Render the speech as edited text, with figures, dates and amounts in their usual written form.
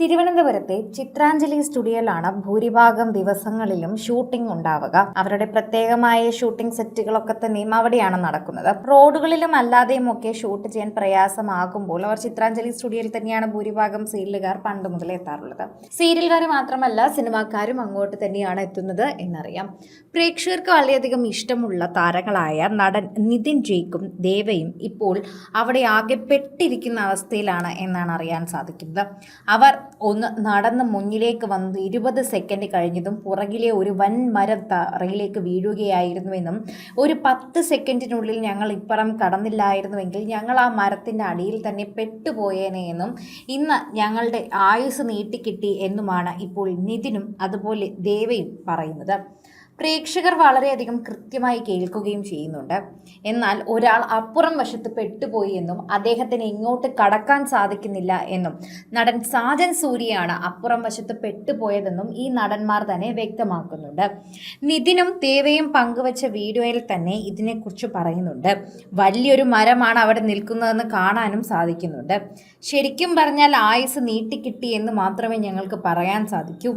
തിരുവനന്തപുരത്തെ ചിത്രാഞ്ജലി സ്റ്റുഡിയോയിലാണ് ഭൂരിഭാഗം ദിവസങ്ങളിലും ഷൂട്ടിംഗ് ഉണ്ടാവുക. അവരുടെ പ്രത്യേകമായ ഷൂട്ടിംഗ് സെറ്റുകളൊക്കെ തന്നെയും അവിടെയാണ് നടക്കുന്നത്. റോഡുകളിലും അല്ലാതെയും ഒക്കെ ഷൂട്ട് ചെയ്യാൻ പ്രയാസമാകുമ്പോൾ അവർ ചിത്രാഞ്ജലി സ്റ്റുഡിയോയിൽ തന്നെയാണ് ഭൂരിഭാഗം സീരിയലുകാർ പണ്ട് മുതലേ എത്താറുള്ളത്. സീരിയലുകാർ മാത്രമല്ല, സിനിമാക്കാരും അങ്ങോട്ട് തന്നെയാണ് എത്തുന്നത് എന്നറിയാം. പ്രേക്ഷകർക്ക് വളരെയധികം ഇഷ്ടമുള്ള താരങ്ങളായ നടൻ നിതിൻ ജയ്ക്കും ദേവയും ഇപ്പോൾ അവിടെ ആകെ പെട്ടിരിക്കുന്ന അവസ്ഥയിലാണ് എന്നാണ് അറിയാൻ സാധിക്കുന്നത്. അവർ ഒന്ന് നടന്ന് മുന്നിലേക്ക് വന്ന് 20 സെക്കൻഡ് കഴിഞ്ഞതും പുറകിലെ ഒരു വൻ മരം തറയിലേക്ക് വീഴുകയായിരുന്നുവെന്നും ഒരു 10 സെക്കൻഡിനുള്ളിൽ ഞങ്ങൾ ഇപ്പുറം കടന്നില്ലായിരുന്നുവെങ്കിൽ ഞങ്ങൾ ആ മരത്തിൻ്റെ അടിയിൽ തന്നെ പെട്ടുപോയേനെ എന്നും ഇന്ന് ഞങ്ങളുടെ ആയുസ് നീട്ടിക്കിട്ടി എന്നുമാണ് ഇപ്പോൾ നിതിനും അതുപോലെ ദേവയും പറയുന്നത്. പ്രേക്ഷകർ വളരെയധികം കൃത്യമായി കേൾക്കുകയും ചെയ്യുന്നുണ്ട്. എന്നാൽ ഒരാൾ അപ്പുറം വശത്ത് പെട്ടുപോയി എന്നും അദ്ദേഹത്തിന് ഇങ്ങോട്ട് കടക്കാൻ സാധിക്കുന്നില്ല എന്നും നടൻ സാജൻ സൂര്യയാണ് അപ്പുറം വശത്ത് പെട്ടുപോയതെന്നും ഈ നടന്മാർ തന്നെ വ്യക്തമാക്കുന്നുണ്ട്. നിതിനും ദേവയും പങ്കുവച്ച വീഡിയോയിൽ തന്നെ ഇതിനെക്കുറിച്ച് പറയുന്നുണ്ട്. വലിയൊരു മരമാണ് അവിടെ നിൽക്കുന്നതെന്ന് കാണാനും സാധിക്കുന്നുണ്ട്. ശരിക്കും പറഞ്ഞാൽ ആയുസ് നീട്ടിക്കിട്ടി എന്ന് മാത്രമേ ഞങ്ങൾക്ക് പറയാൻ സാധിക്കൂ.